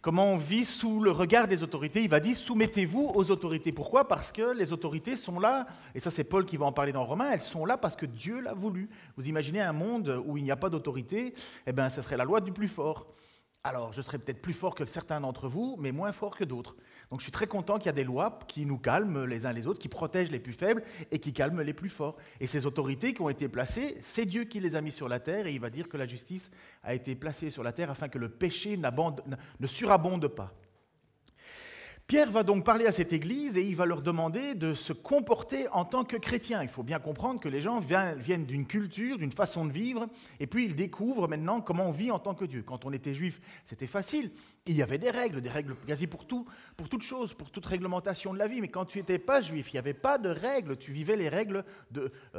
comment on vit sous le regard des autorités. Il va dire, soumettez-vous aux autorités. Pourquoi? Parce que les autorités sont là, et ça c'est Paul qui va en parler dans Romains, elles sont là parce que Dieu l'a voulu. Vous imaginez un monde où il n'y a pas d'autorité, eh bien ce serait la loi du plus fort. Alors, je serais peut-être plus fort que certains d'entre vous, mais moins fort que d'autres. Donc, je suis très content qu'il y a des lois qui nous calment les uns les autres, qui protègent les plus faibles et qui calment les plus forts. Et ces autorités qui ont été placées, c'est Dieu qui les a mis sur la terre, et il va dire que la justice a été placée sur la terre afin que le péché ne surabonde pas. Pierre va donc parler à cette église et il va leur demander de se comporter en tant que chrétiens. Il faut bien comprendre que les gens viennent d'une culture, d'une façon de vivre, et puis ils découvrent maintenant comment on vit en tant que Dieu. Quand on était juif, c'était facile. Il y avait des règles quasi pour tout, pour toute chose, pour toute réglementation de la vie. Mais quand tu n'étais pas juif, il n'y avait pas de règles. Tu vivais les règles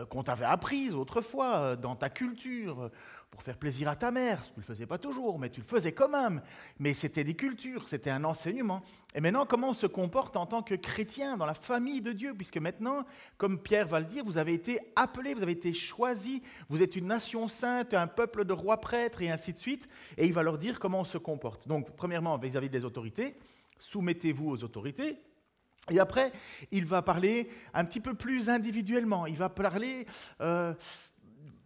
qu'on t'avait apprises autrefois dans ta culture, pour faire plaisir à ta mère. Tu ne le faisais pas toujours, mais tu le faisais quand même. Mais c'était des cultures, c'était un enseignement. Et maintenant, comment on se comporte en tant que chrétien dans la famille de Dieu? Puisque maintenant, comme Pierre va le dire, vous avez été appelés, vous avez été choisis, vous êtes une nation sainte, un peuple de rois prêtres et ainsi de suite. Et il va leur dire comment on se comporte. Donc, premièrement, vis-à-vis des autorités, soumettez-vous aux autorités. Et après, il va parler un petit peu plus individuellement. Il va parler...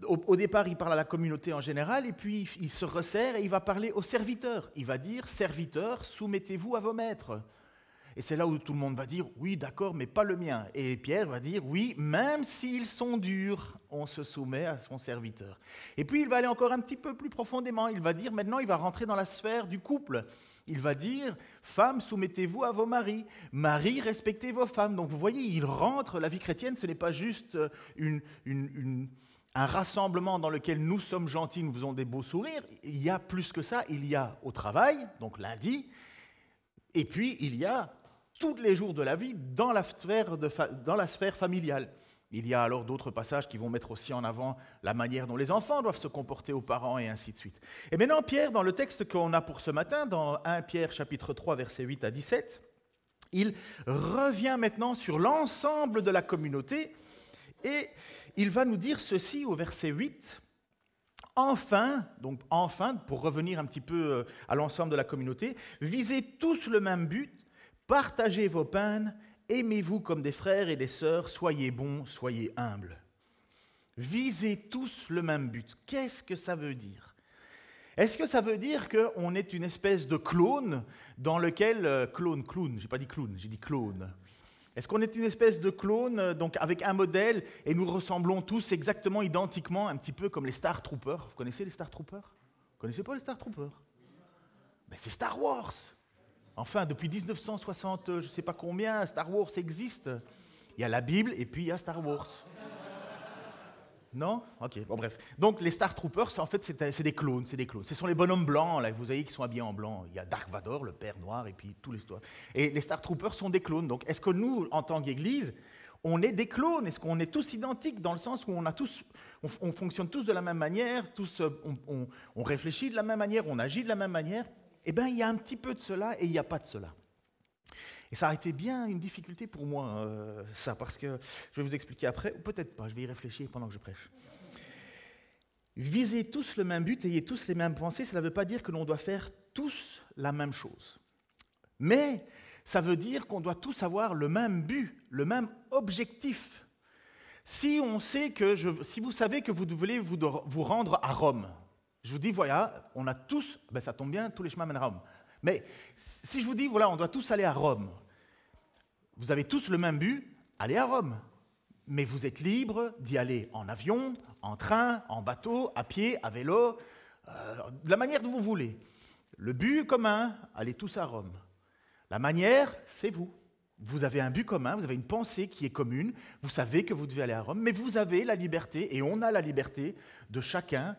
Au départ, il parle à la communauté en général, et puis il se resserre et il va parler aux serviteurs. Il va dire, serviteurs, soumettez-vous à vos maîtres. Et c'est là où tout le monde va dire, oui, d'accord, mais pas le mien. Et Pierre va dire, oui, même s'ils sont durs, on se soumet à son serviteur. Et puis il va aller encore un petit peu plus profondément. Il va dire, maintenant, il va rentrer dans la sphère du couple. Il va dire, femmes, soumettez-vous à vos maris. Maris, respectez vos femmes. Donc vous voyez, il rentre, la vie chrétienne, ce n'est pas juste un rassemblement dans lequel nous sommes gentils, nous faisons des beaux sourires. Il y a plus que ça, il y a au travail, donc lundi, et puis il y a tous les jours de la vie dans la sphère familiale. Il y a alors d'autres passages qui vont mettre aussi en avant la manière dont les enfants doivent se comporter aux parents et ainsi de suite. Et maintenant, Pierre, dans le texte qu'on a pour ce matin, dans 1 Pierre chapitre 3, versets 8 à 17, il revient maintenant sur l'ensemble de la communauté et il va nous dire ceci au verset 8. Enfin, pour revenir un petit peu à l'ensemble de la communauté, visez tous le même but, partagez vos peines, aimez-vous comme des frères et des sœurs, soyez bons, soyez humbles. Visez tous le même but. Qu'est-ce que ça veut dire? Est-ce que ça veut dire qu'on est une espèce de clone dans lequel... clone, j'ai pas dit clown, j'ai dit clone. Est-ce qu'on est une espèce de clone, donc avec un modèle, et nous ressemblons tous exactement, identiquement, un petit peu comme les Star Troopers? Vous connaissez les Star Troopers? Vous connaissez pas les Star Troopers? Ben, c'est Star Wars. Enfin, depuis 1960, je ne sais pas combien, Star Wars existe. Il y a la Bible et puis il y a Star Wars. Non? Ok, bon bref. Donc les Star Troopers, en fait, c'est des clones, Ce sont les bonhommes blancs, là, vous voyez, qui sont habillés en blanc. Il y a Dark Vador, le père noir, et puis tous les histoires. Et les Star Troopers sont des clones. Donc est-ce que nous, en tant qu'Église, on est des clones? Est-ce qu'on est tous identiques dans le sens où on fonctionne tous de la même manière, on réfléchit de la même manière, on agit de la même manière? Eh bien, il y a un petit peu de cela et il n'y a pas de cela. Et ça a été bien une difficulté pour moi, ça, parce que je vais vous expliquer après, ou peut-être pas, je vais y réfléchir pendant que je prêche. Visez tous le même but, ayez tous les mêmes pensées, cela ne veut pas dire que l'on doit faire tous la même chose. Mais ça veut dire qu'on doit tous avoir le même but, le même objectif. Si vous savez que vous devez vous rendre à Rome, je vous dis, voilà, on a tous, ben ça tombe bien, tous les chemins mènent à Rome. Mais si je vous dis, voilà, on doit tous aller à Rome, vous avez tous le même but, aller à Rome. Mais vous êtes libre d'y aller en avion, en train, en bateau, à pied, à vélo, de la manière dont vous voulez. Le but commun, allez tous à Rome. La manière, c'est vous. Vous avez un but commun, vous avez une pensée qui est commune, vous savez que vous devez aller à Rome, mais vous avez la liberté, et on a la liberté de chacun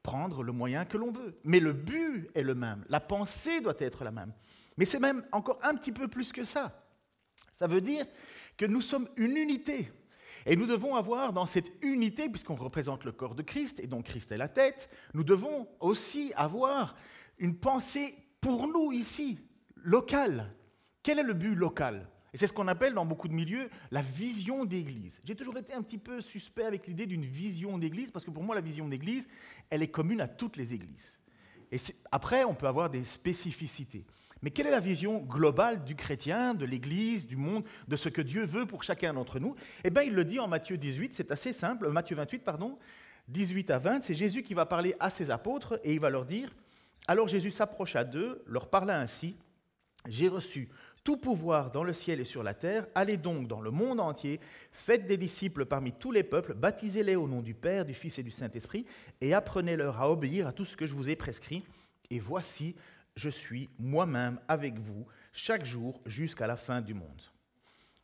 prendre le moyen que l'on veut. Mais le but est le même, la pensée doit être la même. Mais c'est même encore un petit peu plus que ça. Ça veut dire que nous sommes une unité. Et nous devons avoir dans cette unité, puisqu'on représente le corps de Christ, et donc Christ est la tête, nous devons aussi avoir une pensée pour nous ici, locale. Quel est le but local? Et c'est ce qu'on appelle dans beaucoup de milieux la vision d'église. J'ai toujours été un petit peu suspect avec l'idée d'une vision d'église, parce que pour moi, la vision d'église, elle est commune à toutes les églises. Et après, on peut avoir des spécificités. Mais quelle est la vision globale du chrétien, de l'Église, du monde, de ce que Dieu veut pour chacun d'entre nous? Eh bien, il le dit en Matthieu 18, c'est assez simple, Matthieu 28, pardon, 18 à 20, c'est Jésus qui va parler à ses apôtres et il va leur dire, « Alors Jésus s'approcha d'eux, leur parla ainsi, « J'ai reçu tout pouvoir dans le ciel et sur la terre, allez donc dans le monde entier, faites des disciples parmi tous les peuples, baptisez-les au nom du Père, du Fils et du Saint-Esprit, et apprenez-leur à obéir à tout ce que je vous ai prescrit, et voici, je suis moi-même avec vous chaque jour jusqu'à la fin du monde. »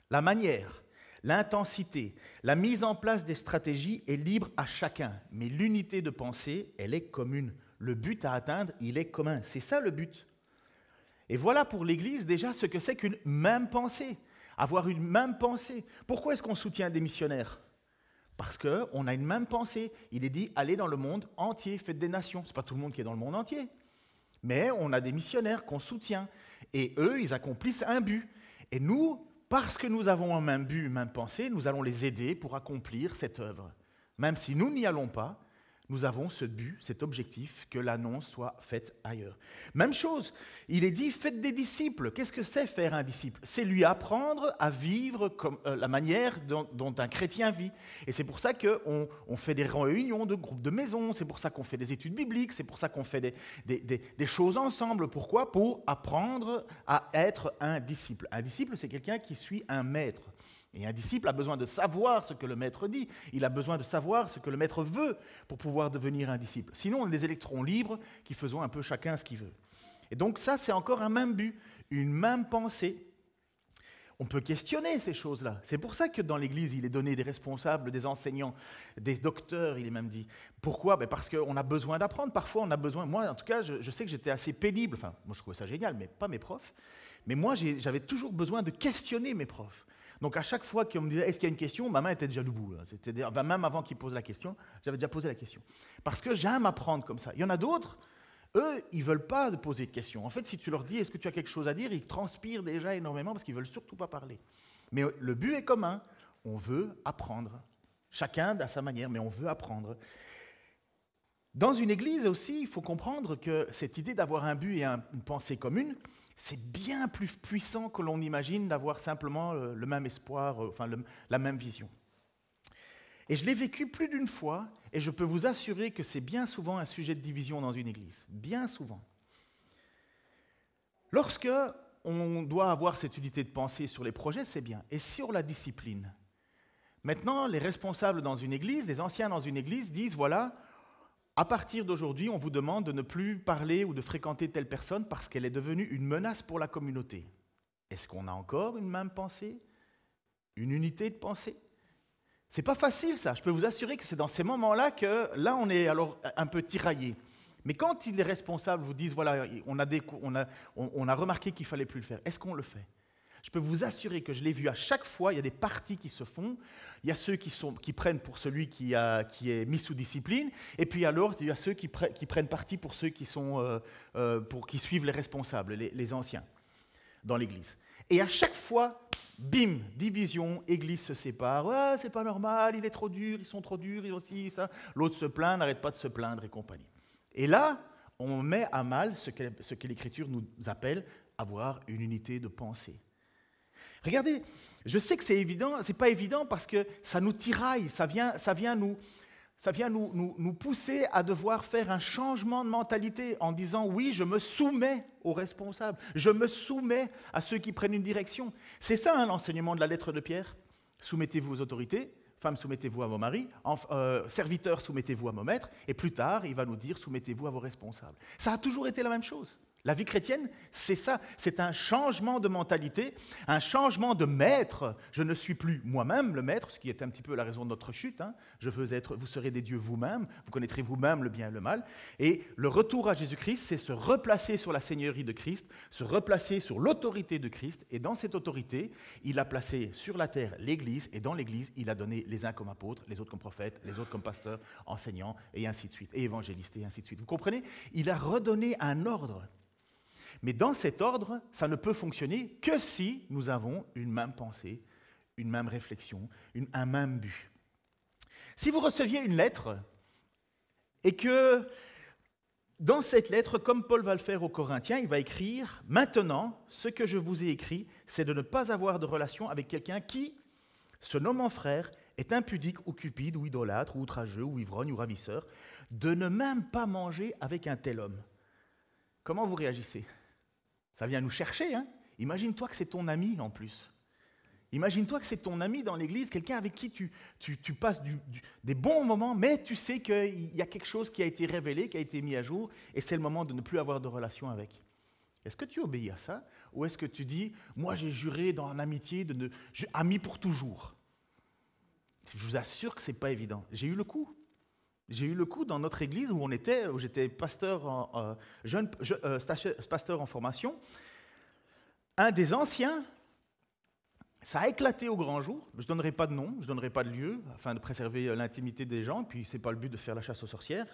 La manière, l'intensité, la mise en place des stratégies est libre à chacun, mais l'unité de pensée, elle est commune. Le but à atteindre, il est commun. C'est ça le but. Et voilà pour l'Église déjà ce que c'est qu'une même pensée. Avoir une même pensée. Pourquoi est-ce qu'on soutient des missionnaires? Parce qu'on a une même pensée. Il est dit, allez dans le monde entier, faites des nations. Ce n'est pas tout le monde qui est dans le monde entier. Mais on a des missionnaires qu'on soutient. Et eux, ils accomplissent un but. Et nous, parce que nous avons un même but, une même pensée, nous allons les aider pour accomplir cette œuvre. Même si nous n'y allons pas, nous avons ce but, cet objectif, que l'annonce soit faite ailleurs. Même chose, il est dit, faites des disciples. Qu'est-ce que c'est faire un disciple? C'est lui apprendre à vivre comme, la manière dont un chrétien vit. Et c'est pour ça qu'on fait des réunions de groupes de maison, c'est pour ça qu'on fait des études bibliques, c'est pour ça qu'on fait des choses ensemble. Pourquoi? Pour apprendre à être un disciple. Un disciple, c'est quelqu'un qui suit un maître. Et un disciple a besoin de savoir ce que le maître dit. Il a besoin de savoir ce que le maître veut pour pouvoir devenir un disciple. Sinon, on est des électrons libres qui faisons un peu chacun ce qu'il veut. Et donc ça, c'est encore un même but, une même pensée. On peut questionner ces choses-là. C'est pour ça que dans l'Église, il est donné des responsables, des enseignants, des docteurs, il est même dit. Pourquoi? Parce qu'on a besoin d'apprendre. Parfois, on a besoin... Moi, en tout cas, je sais que j'étais assez pénible. Enfin, moi, je trouvais ça génial, mais pas mes profs. Mais moi, j'avais toujours besoin de questionner mes profs. Donc à chaque fois qu'on me disait « est-ce qu'il y a une question ?», ma main était déjà debout. Même avant qu'ils posent la question, j'avais déjà posé la question. Parce que j'aime apprendre comme ça. Il y en a d'autres, eux, ils ne veulent pas poser de questions. En fait, si tu leur dis « est-ce que tu as quelque chose à dire ?», ils transpirent déjà énormément parce qu'ils ne veulent surtout pas parler. Mais le but est commun, on veut apprendre. Chacun à sa manière, mais on veut apprendre. Dans une église aussi, il faut comprendre que cette idée d'avoir un but et une pensée commune, c'est bien plus puissant que l'on imagine d'avoir simplement le même espoir, la même vision. Et je l'ai vécu plus d'une fois, et je peux vous assurer que c'est bien souvent un sujet de division dans une église. Bien souvent. Lorsque on doit avoir cette unité de pensée sur les projets, c'est bien. Et sur la discipline. Maintenant, les responsables dans une église, les anciens dans une église disent, voilà, à partir d'aujourd'hui, on vous demande de ne plus parler ou de fréquenter telle personne parce qu'elle est devenue une menace pour la communauté. Est-ce qu'on a encore une même pensée? Une unité de pensée? C'est pas facile ça. Je peux vous assurer que c'est dans ces moments-là que là on est alors un peu tiraillé. Mais quand les responsables vous disent voilà, on a remarqué qu'il fallait plus le faire, est-ce qu'on le fait? Je peux vous assurer que je l'ai vu à chaque fois, il y a des partis qui se font, il y a ceux qui prennent pour celui qui est mis sous discipline, et puis alors il y a ceux qui prennent parti pour ceux qui suivent les responsables, les anciens, dans l'Église. Et à chaque fois, bim, division, Église se sépare, ah, c'est pas normal, il est trop dur, ils sont trop durs, ils aussi, ça. L'autre se plaint, n'arrête pas de se plaindre et compagnie. Et là, on met à mal ce que l'Écriture nous appelle avoir une unité de pensée. Regardez, je sais que c'est évident, c'est pas évident parce que ça nous tiraille, ça vient nous pousser à devoir faire un changement de mentalité en disant oui, je me soumets aux responsables, je me soumets à ceux qui prennent une direction. C'est ça l'enseignement de la lettre de Pierre. Soumettez-vous aux autorités, femmes, soumettez-vous à vos maris, serviteurs, soumettez-vous à vos maîtres, et plus tard, il va nous dire soumettez-vous à vos responsables. Ça a toujours été la même chose. La vie chrétienne, c'est ça, c'est un changement de mentalité, un changement de maître. Je ne suis plus moi-même le maître, ce qui est un petit peu la raison de notre chute. Vous serez des dieux vous-même, vous connaîtrez vous-même le bien et le mal. Et le retour à Jésus-Christ, c'est se replacer sur la seigneurie de Christ, se replacer sur l'autorité de Christ. Et dans cette autorité, il a placé sur la terre l'Église, et dans l'Église, il a donné les uns comme apôtres, les autres comme prophètes, les autres comme pasteurs, enseignants, et ainsi de suite, et évangélistes, et ainsi de suite. Vous comprenez? Il a redonné un ordre. Mais dans cet ordre, ça ne peut fonctionner que si nous avons une même pensée, une même réflexion, un même but. Si vous receviez une lettre et que Dans cette lettre, comme Paul va le faire aux Corinthiens, il va écrire « Maintenant, ce que je vous ai écrit, c'est de ne pas avoir de relation avec quelqu'un qui, se nommant frère, est impudique ou cupide ou idolâtre ou outrageux ou ivrogne ou ravisseur, de ne même pas manger avec un tel homme. » Comment vous réagissez? Ça vient nous chercher, hein? Imagine-toi que c'est ton ami en plus. Imagine-toi que c'est ton ami dans l'église, quelqu'un avec qui tu passes des bons moments, mais tu sais qu'il y a quelque chose qui a été révélé, qui a été mis à jour, et c'est le moment de ne plus avoir de relation avec. Est-ce que tu obéis à ça? Ou est-ce que tu dis, moi j'ai juré dans l'amitié, ami pour toujours? Je vous assure que ce n'est pas évident. J'ai eu le coup. J'ai eu le coup dans notre église où j'étais pasteur pasteur en formation. Un des anciens, ça a éclaté au grand jour. Je ne donnerai pas de nom, je ne donnerai pas de lieu, afin de préserver l'intimité des gens, puis ce n'est pas le but de faire la chasse aux sorcières.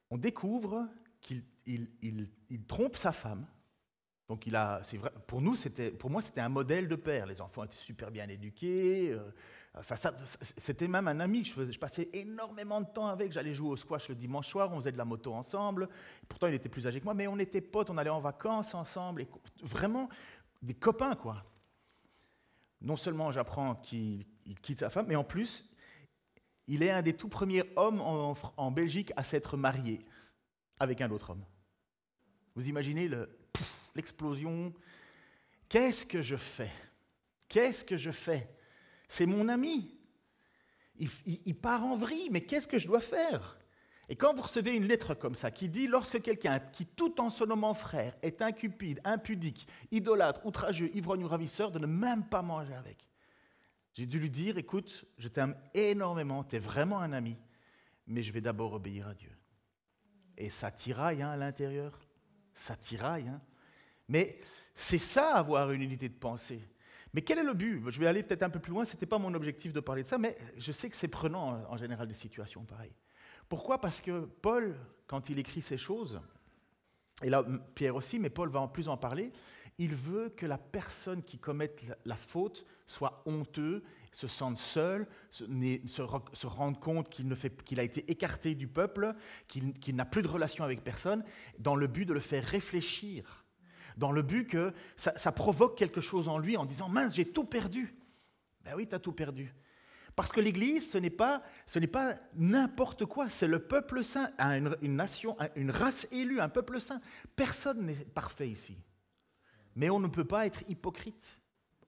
On découvre qu'il trompe sa femme. Donc c'est vrai, pour moi, c'était un modèle de père. Les enfants étaient super bien éduqués. C'était même un ami. Je passais énormément de temps avec. J'allais jouer au squash le dimanche soir. On faisait de la moto ensemble. Pourtant, il était plus âgé que moi, mais on était potes. On allait en vacances ensemble. Et vraiment des copains, quoi. Non seulement j'apprends qu'il quitte sa femme, mais en plus, il est un des tout premiers hommes en Belgique à s'être marié avec un autre homme. Vous imaginez l'explosion. Qu'est-ce que je fais? Qu'est-ce que je fais? C'est mon ami. Il part en vrille, mais qu'est-ce que je dois faire? Et quand vous recevez une lettre comme ça, qui dit « Lorsque quelqu'un qui, tout en se nommant frère, est incupide, impudique, idolâtre, outrageux, ivrogne ou ravisseur, de ne même pas manger avec. » J'ai dû lui dire « Écoute, je t'aime énormément, tu es vraiment un ami, mais je vais d'abord obéir à Dieu. » Et ça tiraille à l'intérieur. Ça tiraille, hein. Mais c'est ça, avoir une unité de pensée. Mais quel est le but? Je vais aller peut-être un peu plus loin, ce n'était pas mon objectif de parler de ça, mais je sais que c'est prenant en général des situations pareilles. Pourquoi? Parce que Paul, quand il écrit ces choses, et là Pierre aussi, mais Paul va en plus en parler, il veut que la personne qui commette la faute soit honteux, se sente seul, se rende compte qu'il a été écarté du peuple, qu'il n'a plus de relation avec personne, dans le but de le faire réfléchir, dans le but que ça provoque quelque chose en lui en disant « Mince, j'ai tout perdu !» Ben oui, tu as tout perdu. Parce que l'Église, ce n'est pas n'importe quoi, c'est le peuple saint, une nation, une race élue, un peuple saint. Personne n'est parfait ici. Mais on ne peut pas être hypocrite.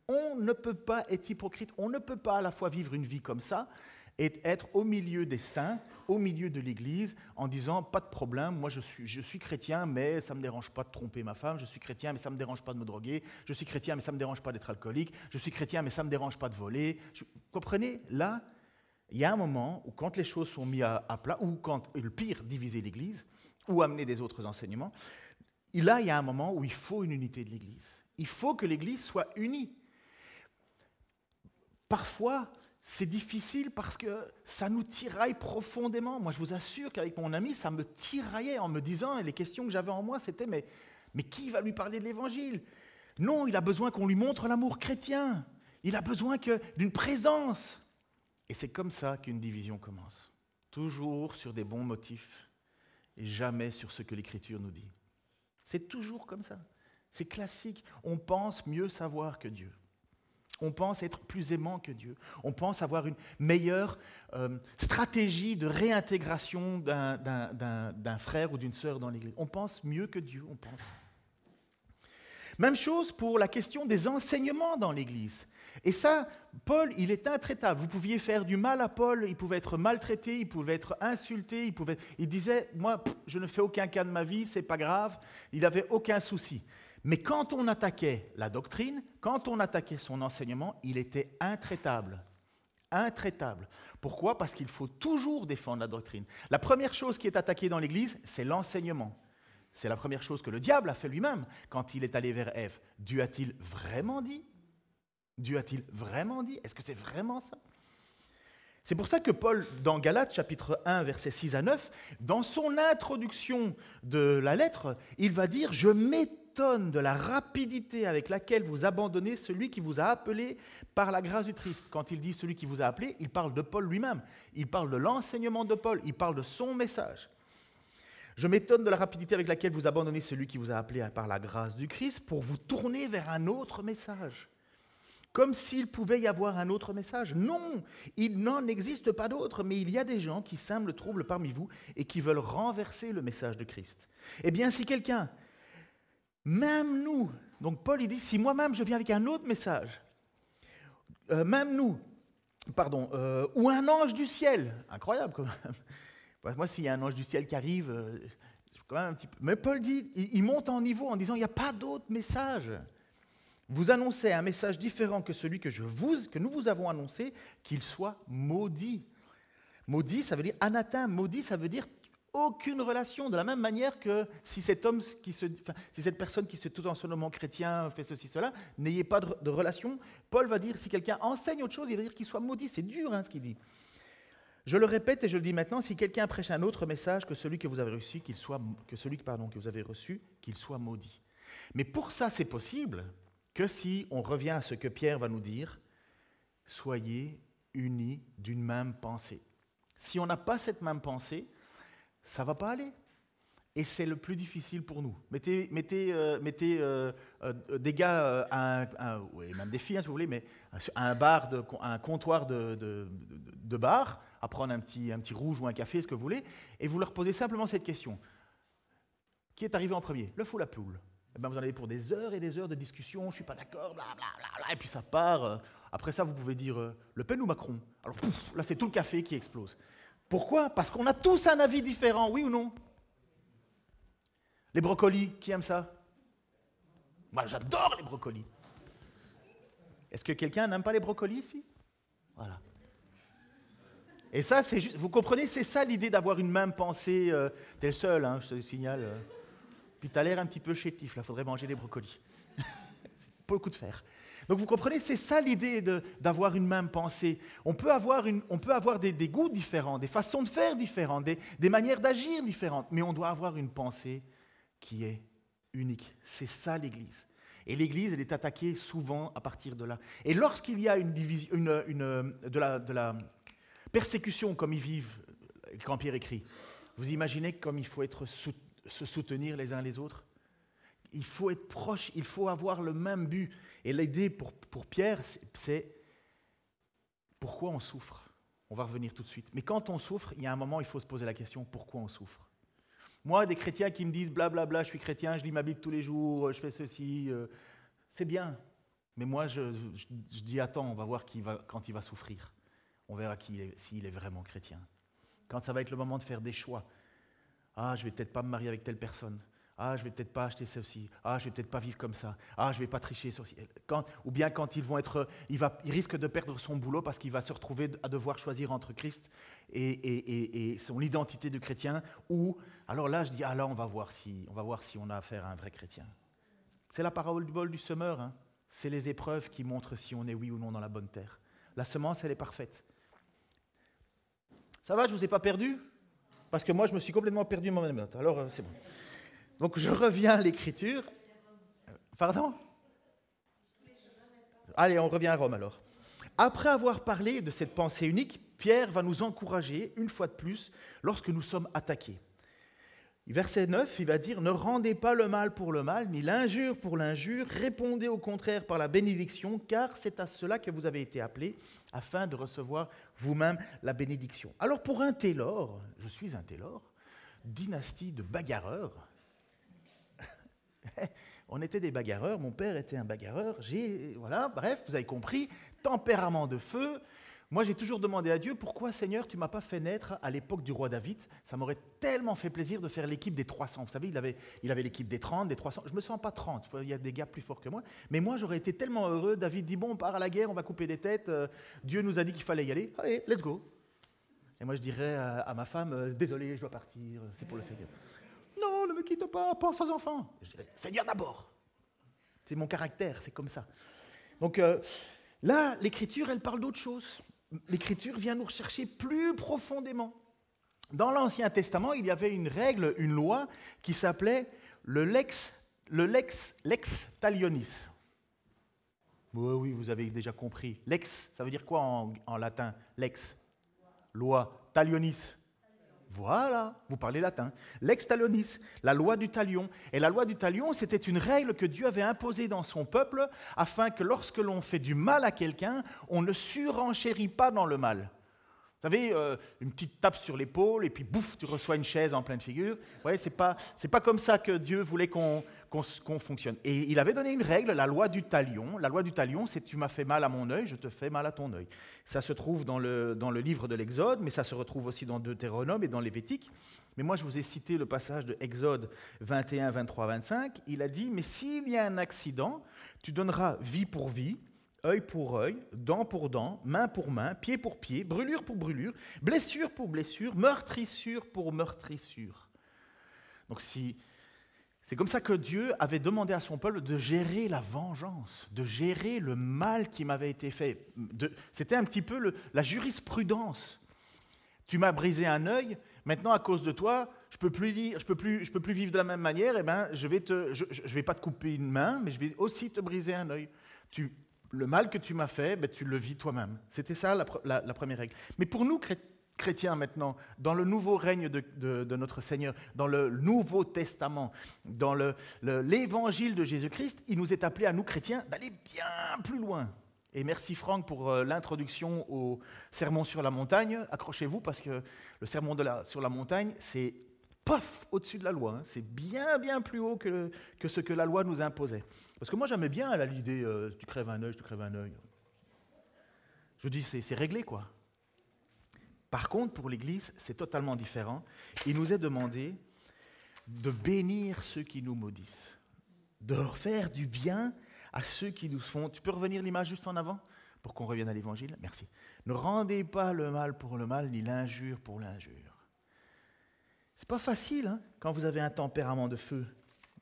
On ne peut pas être hypocrite. On ne peut pas à la fois vivre une vie comme ça et être au milieu des saints, au milieu de l'Église, en disant « Pas de problème, moi je suis chrétien, mais ça ne me dérange pas de tromper ma femme. Je suis chrétien, mais ça ne me dérange pas de me droguer. Je suis chrétien, mais ça ne me dérange pas d'être alcoolique. Je suis chrétien, mais ça ne me dérange pas de voler. » Vous comprenez? Là, il y a un moment où quand les choses sont mises à plat, ou quand, le pire, diviser l'Église, ou amener des autres enseignements, là, il y a un moment où il faut une unité de l'Église. Il faut que l'Église soit unie. Parfois, c'est difficile parce que ça nous tiraille profondément. Moi, je vous assure qu'avec mon ami, ça me tiraillait en me disant, et les questions que j'avais en moi, c'était mais qui va lui parler de l'Évangile? Non, il a besoin qu'on lui montre l'amour chrétien. Il a besoin d'une présence. Et c'est comme ça qu'une division commence. Toujours sur des bons motifs et jamais sur ce que l'Écriture nous dit. C'est toujours comme ça. C'est classique. On pense mieux savoir que Dieu. On pense être plus aimant que Dieu. On pense avoir une meilleure stratégie de réintégration d'un frère ou d'une sœur dans l'Église. On pense mieux que Dieu, on pense. Même chose pour la question des enseignements dans l'Église. Et ça, Paul, il est intraitable. Vous pouviez faire du mal à Paul, il pouvait être maltraité, il pouvait être insulté, il disait, moi, je ne fais aucun cas de ma vie, c'est pas grave, il n'avait aucun souci. Mais quand on attaquait la doctrine, quand on attaquait son enseignement, il était intraitable. Intraitable. Pourquoi? Parce qu'il faut toujours défendre la doctrine. La première chose qui est attaquée dans l'Église, c'est l'enseignement. C'est la première chose que le diable a fait lui-même quand il est allé vers Ève. Dieu a-t-il vraiment dit? Dieu a-t-il vraiment dit? Est-ce que c'est vraiment ça? C'est pour ça que Paul, dans Galates, chapitre 1, versets 6 à 9, dans son introduction de la lettre, il va dire « Je m'étonne de la rapidité avec laquelle vous abandonnez celui qui vous a appelé par la grâce du Christ. » Quand il dit « celui qui vous a appelé », il parle de Paul lui-même. Il parle de l'enseignement de Paul. Il parle de son message. Je m'étonne de la rapidité avec laquelle vous abandonnez celui qui vous a appelé par la grâce du Christ pour vous tourner vers un autre message. Comme s'il pouvait y avoir un autre message. Non, il n'en existe pas d'autre, mais il y a des gens qui sèment le trouble parmi vous et qui veulent renverser le message de Christ. Eh bien, si quelqu'un, même nous, donc Paul il dit, si moi-même je viens avec un autre message, même nous, ou un ange du ciel, incroyable quand même. Moi, s'il y a un ange du ciel qui arrive, quand même un petit peu. Mais Paul dit, il monte en niveau en disant, il n'y a pas d'autre message. Vous annoncez un message différent que celui que nous vous avons annoncé, qu'il soit maudit. Maudit, ça veut dire anathème. Maudit, ça veut dire aucune relation. De la même manière que si cette personne qui se tout en se nommant chrétien fait ceci, cela, n'ayez pas de relation. Paul va dire, si quelqu'un enseigne autre chose, il va dire qu'il soit maudit. C'est dur ce qu'il dit. Je le répète et je le dis maintenant, si quelqu'un prêche un autre message que celui que vous avez reçu, que vous avez reçu, qu'il soit maudit. Mais pour ça, c'est possible que si on revient à ce que Pierre va nous dire, soyez unis d'une même pensée. Si on n'a pas cette même pensée, ça ne va pas aller. Et c'est le plus difficile pour nous. Mettez des gars, même des filles si vous voulez, mais à un comptoir de bar, à prendre un petit rouge ou un café, ce que vous voulez, et vous leur posez simplement cette question. Qui est arrivé en premier, l'œuf ou la poule? Eh bien, vous en avez pour des heures et des heures de discussion, je ne suis pas d'accord, blablabla, et puis ça part. Après ça, vous pouvez dire Le Pen ou Macron. Alors là, c'est tout le café qui explose. Pourquoi? Parce qu'on a tous un avis différent, oui ou non? Les brocolis, qui aime ça? Moi, j'adore les brocolis. Est-ce que quelqu'un n'aime pas les brocolis ici? Voilà. Et ça, c'est juste, vous comprenez, c'est ça l'idée d'avoir une même pensée. T'es le seul, je te signale. Puis t'as l'air un petit peu chétif, là, il faudrait manger des brocolis. C'est pas le coup de fer. Donc vous comprenez, c'est ça l'idée d'avoir une même pensée. On peut avoir des goûts différents, des façons de faire différentes, des manières d'agir différentes, mais on doit avoir une pensée qui est unique. C'est ça l'Église. Et l'Église, elle est attaquée souvent à partir de là. Et lorsqu'il y a de la persécution, comme ils vivent, quand Pierre écrit, vous imaginez comme il faut se soutenir les uns les autres? Il faut être proche, il faut avoir le même but. Et l'idée pour Pierre, c'est pourquoi on souffre? On va revenir tout de suite. Mais quand on souffre, il y a un moment, il faut se poser la question, pourquoi on souffre? Moi, des chrétiens qui me disent blablabla, je suis chrétien, je lis ma Bible tous les jours, je fais ceci, c'est bien. Mais moi, je dis attends, on va voir quand il va souffrir. On verra s'il est vraiment chrétien. Quand ça va être le moment de faire des choix. Ah, je ne vais peut-être pas me marier avec telle personne. Ah, je ne vais peut-être pas acheter ceci. Ah, je ne vais peut-être pas vivre comme ça. Ah, je ne vais pas tricher sur ci. Ou bien quand il risque de perdre son boulot parce qu'il va se retrouver à devoir choisir entre Christ et son identité de chrétien. Ou alors là, je dis là, on va voir si on a affaire à un vrai chrétien. C'est la parabole du bol du semeur. C'est les épreuves qui montrent si on est oui ou non dans la bonne terre. La semence, elle est parfaite. Ça va, je ne vous ai pas perdu? Parce que moi, je me suis complètement perdu moi-même. Alors, c'est bon. Donc, je reviens à l'Écriture. Pardon? Allez, on revient à Rome alors. Après avoir parlé de cette pensée unique, Pierre va nous encourager, une fois de plus, lorsque nous sommes attaqués. Verset 9, il va dire « Ne rendez pas le mal pour le mal, ni l'injure pour l'injure, répondez au contraire par la bénédiction, car c'est à cela que vous avez été appelés, afin de recevoir vous-même la bénédiction. » Alors pour un Taylor, je suis un Taylor, dynastie de bagarreurs, on était des bagarreurs, mon père était un bagarreur, voilà, bref, vous avez compris, tempérament de feu. Moi, j'ai toujours demandé à Dieu, pourquoi, Seigneur, tu ne m'as pas fait naître à l'époque du roi David? Ça m'aurait tellement fait plaisir de faire l'équipe des 300. Vous savez, il avait l'équipe des 30, des 300. Je ne me sens pas 30, il y a des gars plus forts que moi. Mais moi, j'aurais été tellement heureux. David dit, bon, on part à la guerre, on va couper des têtes. Dieu nous a dit qu'il fallait y aller. Allez, let's go. Et moi, je dirais à ma femme, désolé, je dois partir, c'est pour le Seigneur. Non, ne me quitte pas, pense aux enfants. Je dirais, Seigneur d'abord. C'est mon caractère, c'est comme ça. Donc là, l'Écriture, elle parle d'autre chose. L'Écriture vient nous rechercher plus profondément. Dans l'Ancien Testament, il y avait une règle, une loi qui s'appelait le lex talionis. Oui, vous avez déjà compris. Lex, ça veut dire quoi en latin? Lex, loi. Talionis, Voilà, vous parlez latin. Lex talionis, la loi du talion. Et la loi du talion, c'était une règle que Dieu avait imposée dans son peuple afin que lorsque l'on fait du mal à quelqu'un, on ne surenchérit pas dans le mal. Vous savez, une petite tape sur l'épaule et puis bouf, tu reçois une chaise en pleine figure. Ouais, c'est pas comme ça que Dieu voulait qu'on fonctionne. Et il avait donné une règle, la loi du talion. La loi du talion, c'est tu m'as fait mal à mon œil, je te fais mal à ton œil. Ça se trouve dans le livre de l'Exode, mais ça se retrouve aussi dans Deutéronome et dans Lévitique. Mais moi, je vous ai cité le passage de Exode 21, 23, 25. Il a dit, mais s'il y a un accident, tu donneras vie pour vie, œil pour œil, dent pour dent, main pour main, pied pour pied, brûlure pour brûlure, blessure pour blessure, meurtrissure pour meurtrissure. Donc c'est comme ça que Dieu avait demandé à son peuple de gérer la vengeance, de gérer le mal qui m'avait été fait. C'était un petit peu la jurisprudence. Tu m'as brisé un œil, maintenant à cause de toi, je peux plus vivre de la même manière. Eh ben, je vais pas te couper une main, mais je vais aussi te briser un œil. Le mal que tu m'as fait, ben, tu le vis toi-même. C'était ça la première règle. Mais pour nous, chrétiens maintenant, dans le nouveau règne de notre Seigneur, dans le Nouveau Testament, dans l'évangile de Jésus-Christ, il nous est appelé à nous, chrétiens, d'aller bien plus loin. Et merci Franck pour l'introduction au sermon sur la montagne. Accrochez-vous parce que le sermon sur la montagne, c'est paf, au-dessus de la loi. Hein. C'est bien, bien plus haut que ce que la loi nous imposait. Parce que moi, j'aimais bien l'idée, tu crèves un œil, je te crève un œil. Je dis, c'est réglé, quoi. Par contre, pour l'Église, c'est totalement différent. Il nous est demandé de bénir ceux qui nous maudissent, de faire du bien à ceux qui nous font... Tu peux revenir l'image juste en avant pour qu'on revienne à l'Évangile? Merci. Ne rendez pas le mal pour le mal, ni l'injure pour l'injure. C'est pas facile, hein, quand vous avez un tempérament de feu,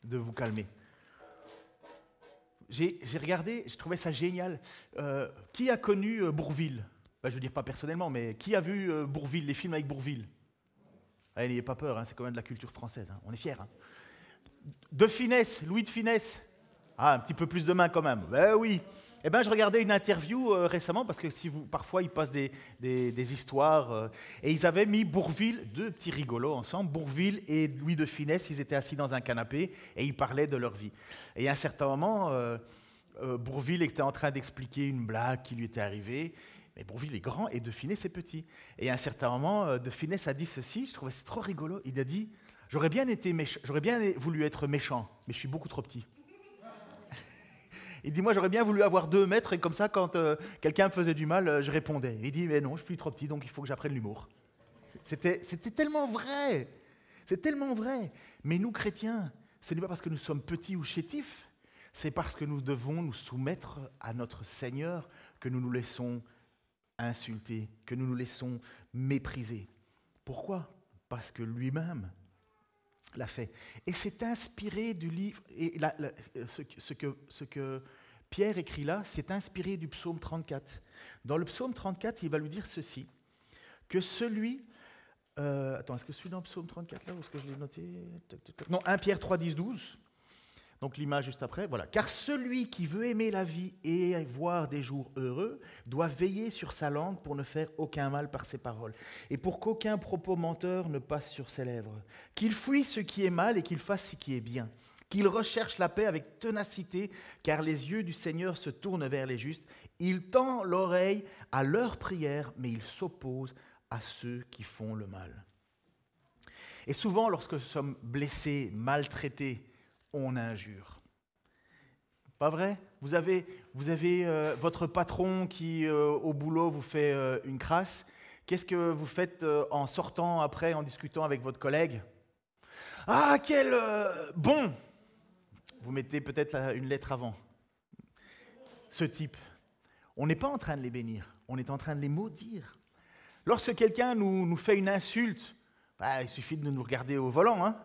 de vous calmer. J'ai regardé, je trouvais ça génial. Qui a connu Bourvil? Je veux dire pas personnellement, mais qui a vu Bourvil, les films avec Bourvil? Allez, n'ayez pas peur, hein, c'est quand même de la culture française, hein, on est fiers. Hein. De Funès, Louis de Funès. Ah, un petit peu plus de main quand même. Ben oui. Eh ben, je regardais une interview récemment, parce que parfois ils passent des histoires, et ils avaient mis Bourvil, deux petits rigolos ensemble, Bourvil et Louis de Funès, ils étaient assis dans un canapé, et ils parlaient de leur vie. Et à un certain moment, Bourvil était en train d'expliquer une blague qui lui était arrivée, mais Bourvil est grand et De Funès est petit. Et à un certain moment, De Funès a dit ceci, je trouvais c'est trop rigolo, il a dit « J'aurais bien voulu être méchant, mais je suis beaucoup trop petit. » Il dit, moi j'aurais bien voulu avoir 2 mètres et comme ça quand quelqu'un me faisait du mal, je répondais. Il dit, mais non, je suis trop petit donc il faut que j'apprenne l'humour. C'était tellement vrai, c'est tellement vrai. Mais nous chrétiens, ce n'est pas parce que nous sommes petits ou chétifs, c'est parce que nous devons nous soumettre à notre Seigneur que nous nous laissons insulter, que nous nous laissons mépriser. Pourquoi? Parce que lui-même l'a fait. Et c'est inspiré du livre, et ce que Pierre écrit là, c'est inspiré du psaume 34. Dans le psaume 34, il va lui dire ceci, que celui... attends, est-ce que je suis dans le psaume 34 là, ou est-ce que je l'ai noté? Non, 1 Pierre 3, 10, 12. Donc l'image juste après, voilà. Car celui qui veut aimer la vie et voir des jours heureux doit veiller sur sa langue pour ne faire aucun mal par ses paroles et pour qu'aucun propos menteur ne passe sur ses lèvres. Qu'il fuit ce qui est mal et qu'il fasse ce qui est bien. Qu'il recherche la paix avec ténacité, car les yeux du Seigneur se tournent vers les justes. Il tend l'oreille à leurs prières, mais il s'oppose à ceux qui font le mal. Et souvent, lorsque nous sommes blessés, maltraités, on injure. Pas vrai? Vous avez votre patron qui, au boulot, vous fait une crasse. Qu'est-ce que vous faites en sortant après, en discutant avec votre collègue? Ah, quel bon! Vous mettez peut-être une lettre avant. Ce type. On n'est pas en train de les bénir, on est en train de les maudire. Lorsque quelqu'un nous fait une insulte, il suffit de nous regarder au volant, hein?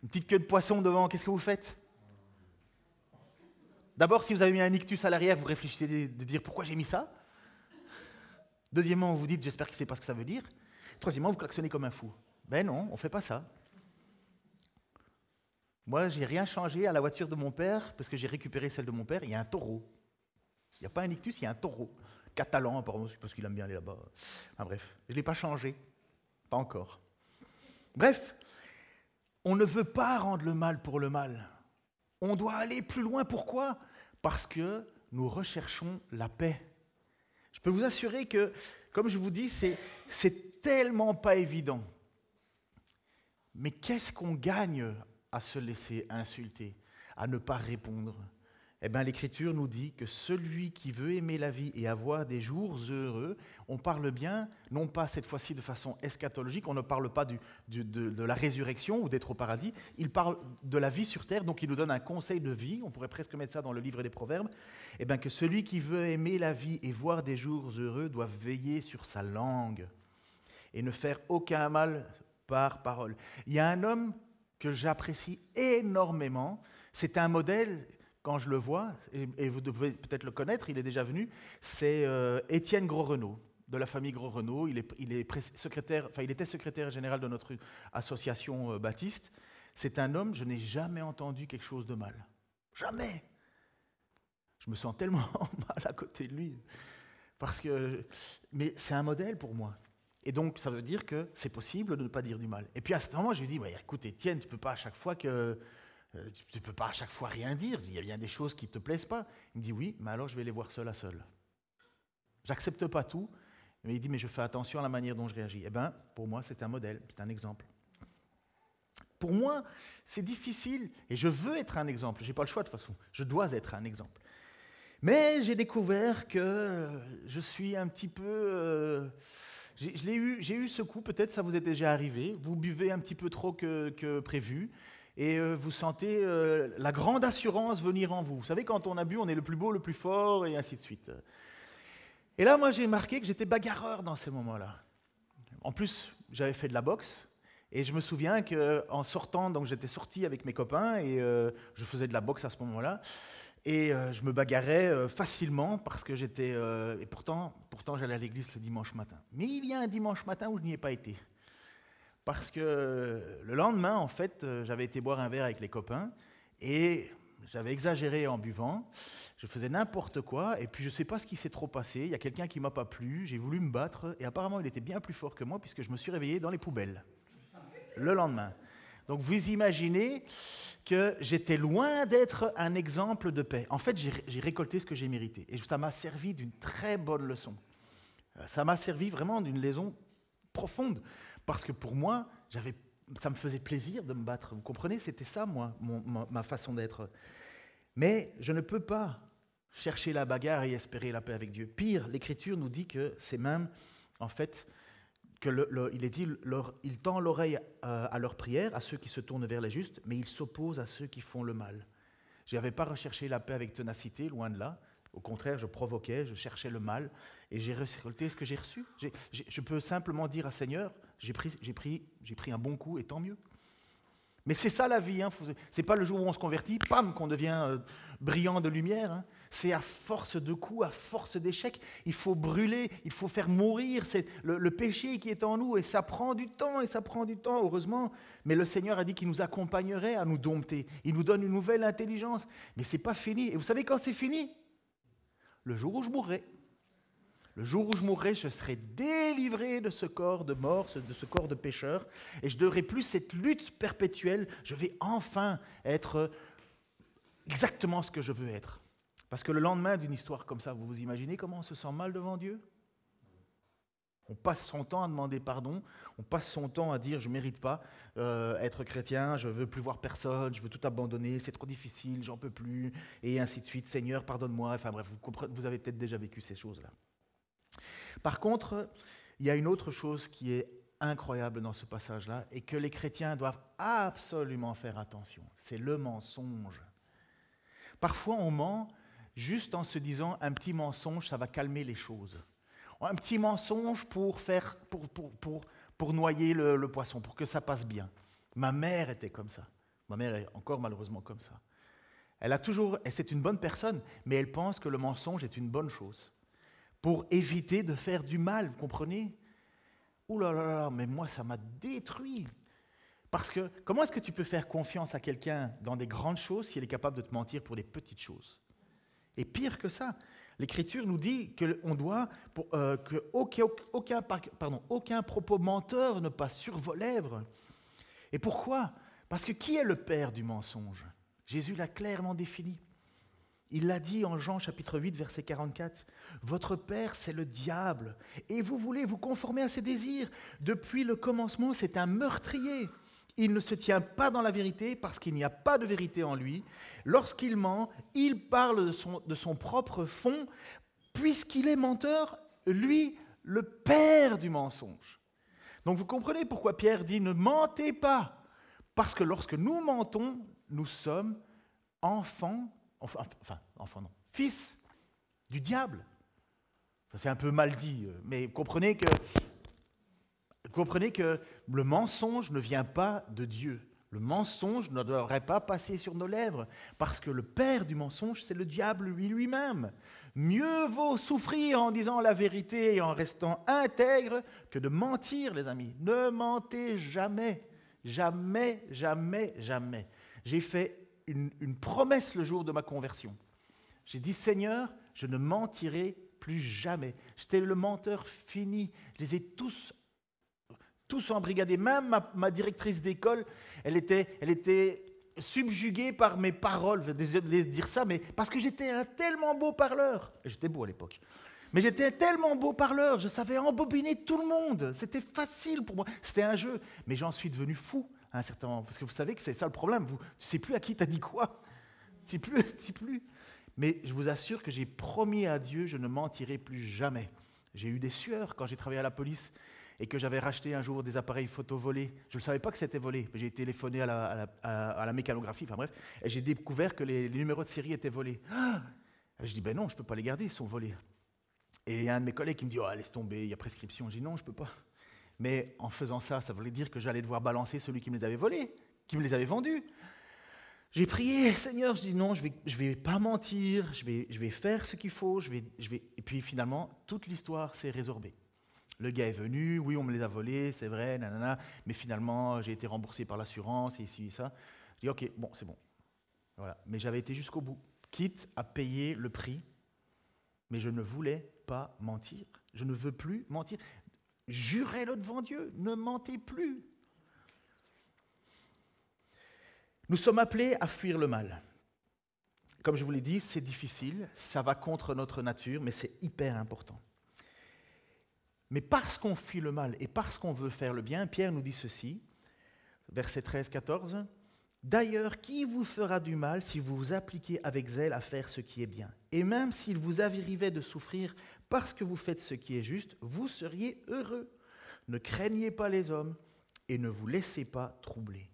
Une petite queue de poisson devant, qu'est-ce que vous faites? D'abord, si vous avez mis un ictus à l'arrière, vous réfléchissez de dire pourquoi j'ai mis ça. Deuxièmement, vous dites j'espère qu'il ne sait pas ce que ça veut dire. Troisièmement, vous klaxonnez comme un fou. Ben non, on ne fait pas ça. Moi, je n'ai rien changé à la voiture de mon père parce que j'ai récupéré celle de mon père. Il y a un taureau. Il n'y a pas un ictus, il y a un taureau. Catalan, apparemment, parce qu'il aime bien aller là-bas. Enfin bref, je ne l'ai pas changé. Pas encore. Bref, on ne veut pas rendre le mal pour le mal. On doit aller plus loin. Pourquoi? Parce que nous recherchons la paix. Je peux vous assurer que, comme je vous dis, c'est tellement pas évident. Mais qu'est-ce qu'on gagne à se laisser insulter, à ne pas répondre? Eh bien, l'Écriture nous dit que celui qui veut aimer la vie et avoir des jours heureux, on parle bien, non pas cette fois-ci de façon eschatologique, on ne parle pas de la résurrection ou d'être au paradis, il parle de la vie sur terre, donc il nous donne un conseil de vie, on pourrait presque mettre ça dans le livre des Proverbes, eh bien que celui qui veut aimer la vie et voir des jours heureux doit veiller sur sa langue et ne faire aucun mal par parole. Il y a un homme que j'apprécie énormément, c'est un modèle. Quand je le vois, et vous devez peut-être le connaître, il est déjà venu, c'est Étienne Gros-Renaud, de la famille Gros-Renaud. Il était secrétaire général de notre association baptiste. C'est un homme, je n'ai jamais entendu quelque chose de mal. Jamais. Je me sens tellement mal à côté de lui. Mais c'est un modèle pour moi. Et donc, ça veut dire que c'est possible de ne pas dire du mal. Et puis à ce moment, je lui dis, écoute, Étienne, tu ne peux pas à chaque fois rien dire, il y a bien des choses qui ne te plaisent pas. Il me dit oui, mais alors je vais les voir seul à seul. J'accepte pas tout, mais il dit mais je fais attention à la manière dont je réagis. Eh bien, pour moi, c'est un modèle, c'est un exemple. Pour moi, c'est difficile, et je veux être un exemple, je n'ai pas le choix de toute façon, je dois être un exemple. Mais j'ai découvert que je suis un petit peu... j'ai eu ce coup, peut-être ça vous est déjà arrivé, vous buvez un petit peu trop que prévu, et vous sentez la grande assurance venir en vous. Vous savez, quand on a bu, on est le plus beau, le plus fort, et ainsi de suite. Et là, moi, j'ai marqué que j'étais bagarreur dans ces moments-là. En plus, j'avais fait de la boxe, et je me souviens qu'en sortant, donc j'étais sorti avec mes copains, et je faisais de la boxe à ce moment-là, et je me bagarrais facilement, parce que j'étais... et pourtant, j'allais à l'église le dimanche matin. Mais il y a un dimanche matin où je n'y ai pas été. Parce que le lendemain, en fait, j'avais été boire un verre avec les copains et j'avais exagéré en buvant. Je faisais n'importe quoi et puis je ne sais pas ce qui s'est trop passé. Il y a quelqu'un qui ne m'a pas plu, j'ai voulu me battre et apparemment il était bien plus fort que moi puisque je me suis réveillé dans les poubelles le lendemain. Donc vous imaginez que j'étais loin d'être un exemple de paix. En fait, j'ai récolté ce que j'ai mérité et ça m'a servi d'une très bonne leçon. Ça m'a servi vraiment d'une leçon profonde. Parce que pour moi, ça me faisait plaisir de me battre. Vous comprenez? C'était ça, moi, ma façon d'être. Mais je ne peux pas chercher la bagarre et espérer la paix avec Dieu. Pire, l'Écriture nous dit que c'est même, en fait, il est dit, il tend l'oreille à leurs prières, à ceux qui se tournent vers les justes, mais il s'oppose à ceux qui font le mal. Je n'avais pas recherché la paix avec ténacité, loin de là. Au contraire, je provoquais, je cherchais le mal, et j'ai récolté ce que j'ai reçu. Je peux simplement dire à Seigneur, j'ai pris un bon coup, et tant mieux. Mais c'est ça la vie, hein. C'est pas le jour où on se convertit, pam, qu'on devient brillant de lumière. Hein. C'est à force de coups, à force d'échecs, il faut brûler, il faut faire mourir le péché qui est en nous, et ça prend du temps, heureusement. Mais le Seigneur a dit qu'il nous accompagnerait à nous dompter. Il nous donne une nouvelle intelligence, mais c'est pas fini. Et vous savez quand c'est fini? Le jour où je mourrai. Le jour où je mourrai, je serai délivré de ce corps de mort, de ce corps de pécheur, et je n'aurai plus cette lutte perpétuelle. Je vais enfin être exactement ce que je veux être. Parce que le lendemain d'une histoire comme ça, vous vous imaginez comment on se sent mal devant Dieu? On passe son temps à demander pardon, on passe son temps à dire « je ne mérite pas être chrétien, je ne veux plus voir personne, je veux tout abandonner, c'est trop difficile, j'en peux plus, et ainsi de suite, Seigneur, pardonne-moi ». Enfin bref, vous avez peut-être déjà vécu ces choses-là. Par contre, il y a une autre chose qui est incroyable dans ce passage-là, et que les chrétiens doivent absolument faire attention, c'est le mensonge. Parfois on ment juste en se disant « un petit mensonge, ça va calmer les choses ». Un petit mensonge pour noyer le poisson, pour que ça passe bien. Ma mère était comme ça. Ma mère est encore malheureusement comme ça. C'est une bonne personne, mais elle pense que le mensonge est une bonne chose. Pour éviter de faire du mal, vous comprenez? Ouh là là là, mais moi ça m'a détruit. Parce que comment est-ce que tu peux faire confiance à quelqu'un dans des grandes choses si elle est capable de te mentir pour des petites choses? Et pire que ça, L'Écriture nous dit qu'on doit, aucun propos menteur ne passe sur vos lèvres. Et pourquoi? Parce que qui est le père du mensonge? Jésus l'a clairement défini. Il l'a dit en Jean chapitre 8, verset 44. « Votre père, c'est le diable, et vous voulez vous conformer à ses désirs. Depuis le commencement, c'est un meurtrier. Il ne se tient pas dans la vérité parce qu'il n'y a pas de vérité en lui. Lorsqu'il ment, il parle de son propre fond, puisqu'il est menteur, lui, le père du mensonge. » Donc vous comprenez pourquoi Pierre dit « Ne mentez pas ». Parce que lorsque nous mentons, nous sommes fils du diable. C'est un peu mal dit, mais comprenez que le mensonge ne vient pas de Dieu. Le mensonge ne devrait pas passer sur nos lèvres, parce que le père du mensonge, c'est le diable lui-même. Mieux vaut souffrir en disant la vérité et en restant intègre que de mentir, les amis. Ne mentez jamais, jamais, jamais, jamais. J'ai fait une promesse le jour de ma conversion. J'ai dit, Seigneur, je ne mentirai plus jamais. J'étais le menteur fini. Je les ai tous embrigadés. Même ma directrice d'école, elle était subjuguée par mes paroles. Je vais dire ça, mais parce que j'étais un tellement beau parleur. J'étais beau à l'époque. Mais j'étais un tellement beau parleur. Je savais embobiner tout le monde. C'était facile pour moi. C'était un jeu. Mais j'en suis devenu fou à un certain moment. Parce que vous savez que c'est ça le problème. Tu ne sais plus à qui tu as dit quoi. Tu ne sais plus. Mais je vous assure que j'ai promis à Dieu, je ne mentirai plus jamais. J'ai eu des sueurs quand j'ai travaillé à la police et que j'avais racheté un jour des appareils photo volés. Je ne savais pas que c'était volé. J'ai téléphoné à la mécanographie, enfin bref, et j'ai découvert que les numéros de série étaient volés. Ah, je dis, ben non, je ne peux pas les garder, ils sont volés. Et il y a un de mes collègues qui me dit, oh, laisse tomber, il y a prescription. Je dis, non, je ne peux pas. Mais en faisant ça, ça voulait dire que j'allais devoir balancer celui qui me les avait volés, qui me les avait vendus. J'ai prié, Seigneur, je dis non, je vais pas mentir, je vais faire ce qu'il faut, Et puis finalement, toute l'histoire s'est résorbée. Le gars est venu, oui, on me les a volés, c'est vrai, nanana, mais finalement, j'ai été remboursé par l'assurance, et ici et ça. Je dis, ok, bon, c'est bon. Voilà. Mais j'avais été jusqu'au bout, quitte à payer le prix, mais je ne voulais pas mentir. Je ne veux plus mentir. Jurez-le devant Dieu, ne mentez plus. Nous sommes appelés à fuir le mal. Comme je vous l'ai dit, c'est difficile, ça va contre notre nature, mais c'est hyper important. Mais parce qu'on fuit le mal et parce qu'on veut faire le bien, Pierre nous dit ceci, versets 13-14, « D'ailleurs, qui vous fera du mal si vous vous appliquez avec zèle à faire ce qui est bien? Et même s'il vous arrivait de souffrir parce que vous faites ce qui est juste, vous seriez heureux. Ne craignez pas les hommes et ne vous laissez pas troubler. »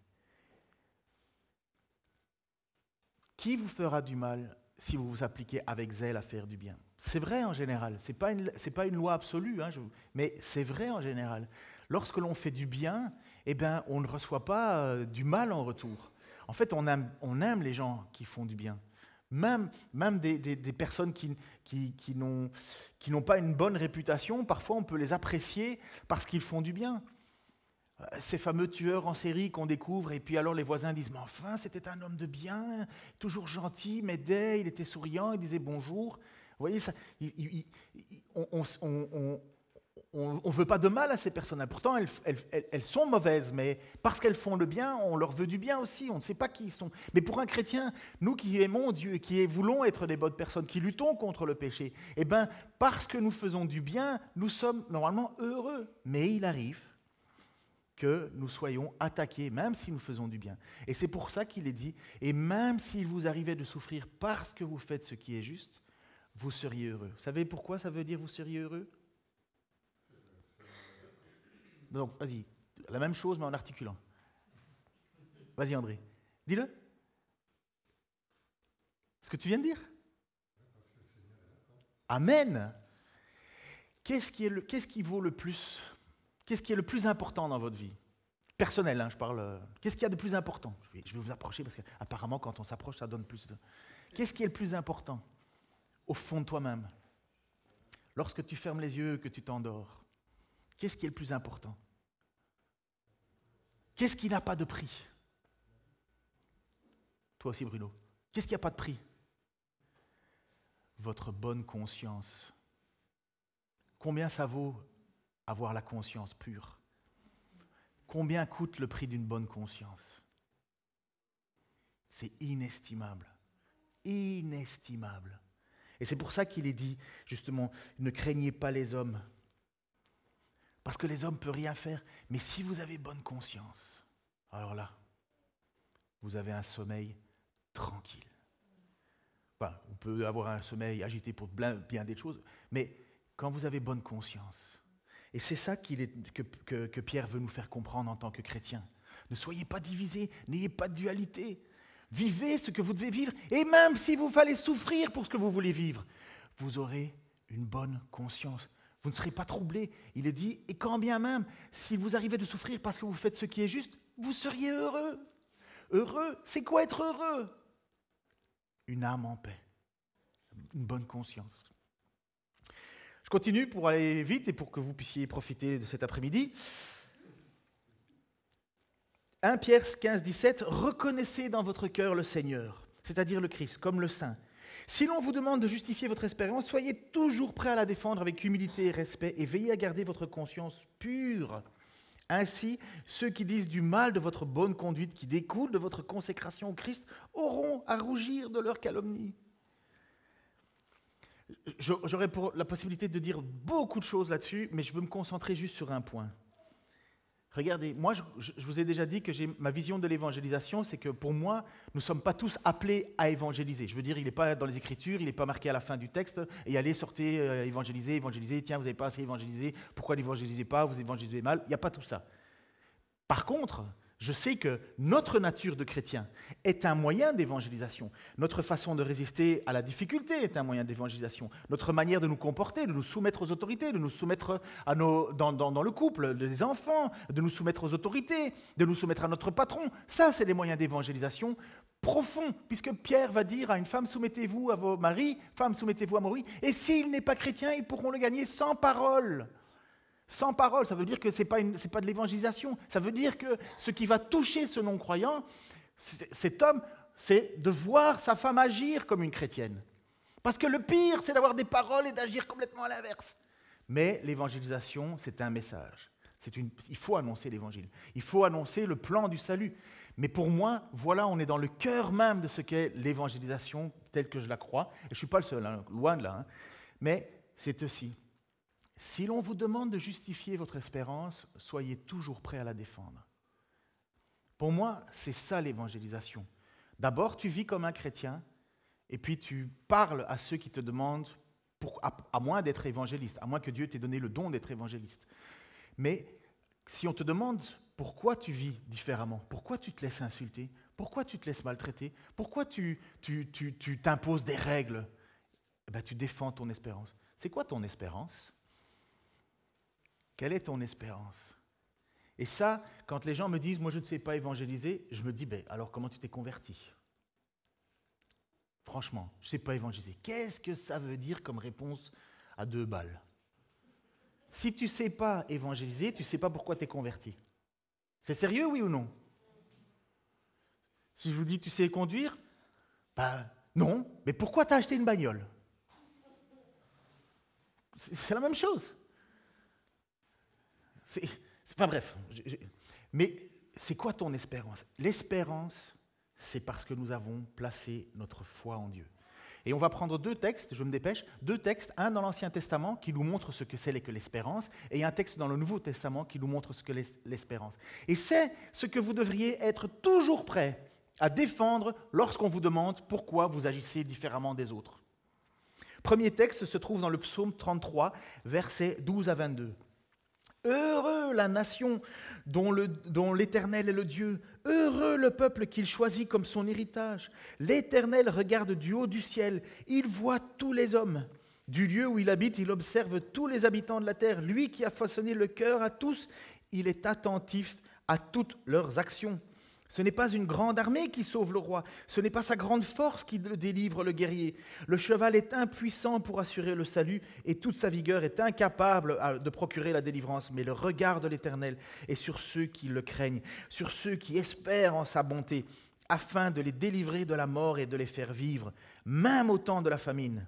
Qui vous fera du mal si vous vous appliquez avec zèle à faire du bien? C'est vrai en général, ce n'est pas une loi absolue, mais c'est vrai en général. Lorsque l'on fait du bien, eh ben, on ne reçoit pas du mal en retour. En fait, on aime les gens qui font du bien. Même des personnes qui n'ont pas une bonne réputation, parfois on peut les apprécier parce qu'ils font du bien. Ces fameux tueurs en série qu'on découvre, et puis alors les voisins disent « Mais enfin, c'était un homme de bien, toujours gentil, m'aidait, il était souriant, il disait bonjour. » Vous voyez, ça, on ne veut pas de mal à ces personnes-là. Pourtant, elles sont mauvaises, mais parce qu'elles font le bien, on leur veut du bien aussi. On ne sait pas qui ils sont. Mais pour un chrétien, nous qui aimons Dieu, qui voulons être des bonnes personnes, qui luttons contre le péché, eh bien, parce que nous faisons du bien, nous sommes normalement heureux. Mais il arrive que nous soyons attaqués, même si nous faisons du bien. Et c'est pour ça qu'il est dit, et même s'il vous arrivait de souffrir parce que vous faites ce qui est juste, vous seriez heureux. Vous savez pourquoi ça veut dire vous seriez heureux? Donc, vas-y, la même chose, mais en articulant. Vas-y, André, dis-le. Ce que tu viens de dire. Amen. Qu'est-ce qui vaut le plus? Qu'est-ce qui est le plus important dans votre vie? Personnel, je parle. Qu'est-ce qu'il y a de plus important? Je vais vous approcher parce qu'apparemment, quand on s'approche, ça donne plus de... Qu'est-ce qui est le plus important au fond de toi-même? Lorsque tu fermes les yeux, que tu t'endors, qu'est-ce qui est le plus important? Qu'est-ce qui n'a pas de prix? Toi aussi, Bruno. Qu'est-ce qui n'a pas de prix? votre bonne conscience. Combien ça vaut avoir la conscience pure? Combien coûte le prix d'une bonne conscience? C'est inestimable. Inestimable. Et c'est pour ça qu'il est dit, justement, ne craignez pas les hommes. Parce que les hommes ne peuvent rien faire. Mais si vous avez bonne conscience, alors là, vous avez un sommeil tranquille. Enfin, on peut avoir un sommeil agité pour bien des choses, mais quand vous avez bonne conscience, et c'est ça que Pierre veut nous faire comprendre en tant que chrétiens. Ne soyez pas divisés, n'ayez pas de dualité. Vivez ce que vous devez vivre, et même si vous fallait souffrir pour ce que vous voulez vivre, vous aurez une bonne conscience. Vous ne serez pas troublés. Il est dit, et quand bien même, s'il vous arrivait de souffrir parce que vous faites ce qui est juste, vous seriez heureux. Heureux, c'est quoi être heureux? Une âme en paix, une bonne conscience. Je continue pour aller vite et pour que vous puissiez profiter de cet après-midi. 1 Pierre 15, 17, reconnaissez dans votre cœur le Seigneur, c'est-à-dire le Christ, comme le Saint. Si l'on vous demande de justifier votre espérance, soyez toujours prêts à la défendre avec humilité et respect et veillez à garder votre conscience pure. Ainsi, ceux qui disent du mal de votre bonne conduite qui découle de votre consécration au Christ auront à rougir de leur calomnie. J'aurais la possibilité de dire beaucoup de choses là-dessus, mais je veux me concentrer juste sur un point. Regardez, moi, je vous ai déjà dit que ma vision de l'évangélisation, c'est que pour moi, nous ne sommes pas tous appelés à évangéliser. Je veux dire, il n'est pas dans les Écritures, il n'est pas marqué à la fin du texte, et allez, sortez, évangéliser, tiens, vous n'avez pas assez évangélisé, pourquoi n'évangélisez pas, vous évangélisez mal, il n'y a pas tout ça. Par contre, je sais que notre nature de chrétien est un moyen d'évangélisation. Notre façon de résister à la difficulté est un moyen d'évangélisation. Notre manière de nous comporter, de nous soumettre aux autorités, de nous soumettre dans le couple, les enfants, de nous soumettre aux autorités, de nous soumettre à notre patron, ça, c'est des moyens d'évangélisation profonds. Puisque Pierre va dire à une femme, soumettez-vous à vos maris, femme, soumettez-vous à vos maris, et s'il n'est pas chrétien, ils pourront le gagner sans parole. Sans parole, ça veut dire que ce n'est pas de l'évangélisation. Ça veut dire que ce qui va toucher ce non-croyant, cet homme, c'est de voir sa femme agir comme une chrétienne. Parce que le pire, c'est d'avoir des paroles et d'agir complètement à l'inverse. Mais l'évangélisation, c'est un message. Il faut annoncer l'évangile. Il faut annoncer le plan du salut. Mais pour moi, voilà, on est dans le cœur même de ce qu'est l'évangélisation, telle que je la crois. Et je ne suis pas le seul, hein, loin de là. Hein. Mais c'est aussi... Si l'on vous demande de justifier votre espérance, soyez toujours prêts à la défendre. Pour moi, c'est ça l'évangélisation. D'abord, tu vis comme un chrétien, et puis tu parles à ceux qui te demandent, à moins d'être évangéliste, à moins que Dieu t'ait donné le don d'être évangéliste. Mais si on te demande pourquoi tu vis différemment, pourquoi tu te laisses insulter, pourquoi tu te laisses maltraiter, pourquoi tu t'imposes des règles, eh bien, tu défends ton espérance. C'est quoi ton espérance ? Quelle est ton espérance? Et ça, quand les gens me disent « moi je ne sais pas évangéliser », je me dis « alors comment tu t'es converti ?» Franchement, je ne sais pas évangéliser. Qu'est-ce que ça veut dire comme réponse à 2 balles? Si tu ne sais pas évangéliser, tu ne sais pas pourquoi tu es converti. C'est sérieux, oui ou non? Si je vous dis « tu sais conduire », non, mais pourquoi tu as acheté une bagnole? C'est la même chose. Enfin bref, mais c'est quoi ton espérance? L'espérance, c'est parce que nous avons placé notre foi en Dieu. Et on va prendre 2 textes, je me dépêche, 2 textes, un dans l'Ancien Testament qui nous montre ce que c'est que l'espérance, et un texte dans le Nouveau Testament qui nous montre ce que l'espérance. Et c'est ce que vous devriez être toujours prêts à défendre lorsqu'on vous demande pourquoi vous agissez différemment des autres. Premier texte se trouve dans le psaume 33, versets 12 à 22. Heureux la nation dont l'Éternel est le Dieu, heureux le peuple qu'il choisit comme son héritage. L'Éternel regarde du haut du ciel, il voit tous les hommes. Du lieu où il habite, il observe tous les habitants de la terre. Lui qui a façonné le cœur à tous, il est attentif à toutes leurs actions. Ce n'est pas une grande armée qui sauve le roi, ce n'est pas sa grande force qui délivre le guerrier. Le cheval est impuissant pour assurer le salut et toute sa vigueur est incapable de procurer la délivrance. Mais le regard de l'Éternel est sur ceux qui le craignent, sur ceux qui espèrent en sa bonté, afin de les délivrer de la mort et de les faire vivre, même au temps de famine.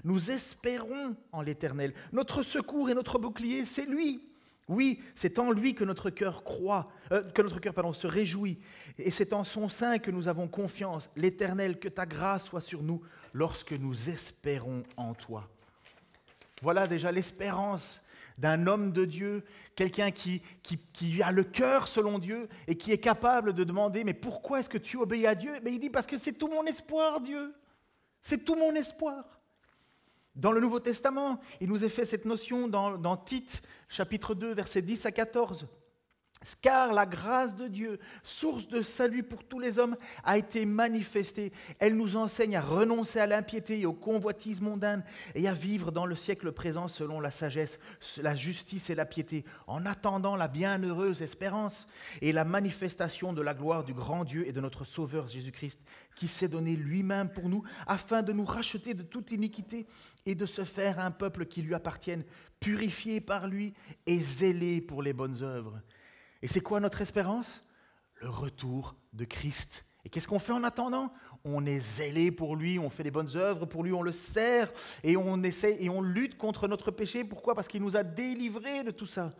Nous espérons en l'Éternel. Notre secours et notre bouclier, c'est lui. Oui, c'est en lui que notre cœur se réjouit. Et c'est en son sein que nous avons confiance. L'Éternel, que ta grâce soit sur nous lorsque nous espérons en toi. Voilà déjà l'espérance d'un homme de Dieu, quelqu'un qui a le cœur selon Dieu et qui est capable de demander « Mais pourquoi est-ce que tu obéis à Dieu ?» Mais il dit « Parce que c'est tout mon espoir, Dieu. C'est tout mon espoir. » Dans le Nouveau Testament, il nous est fait cette notion dans Tite, chapitre 2, versets 10 à 14. « Car la grâce de Dieu, source de salut pour tous les hommes, a été manifestée. Elle nous enseigne à renoncer à l'impiété et aux convoitises mondaines et à vivre dans le siècle présent selon la sagesse, la justice et la piété, en attendant la bienheureuse espérance et la manifestation de la gloire du grand Dieu et de notre Sauveur Jésus-Christ, qui s'est donné lui-même pour nous, afin de nous racheter de toute iniquité et de se faire un peuple qui lui appartienne, purifié par lui et zélé pour les bonnes œuvres. » Et c'est quoi notre espérance? Le retour de Christ. Et qu'est-ce qu'on fait en attendant? On est zélé pour lui, on fait des bonnes œuvres pour lui, on le sert et on essaie et on lutte contre notre péché. Pourquoi? Parce qu'il nous a délivrés de tout ça.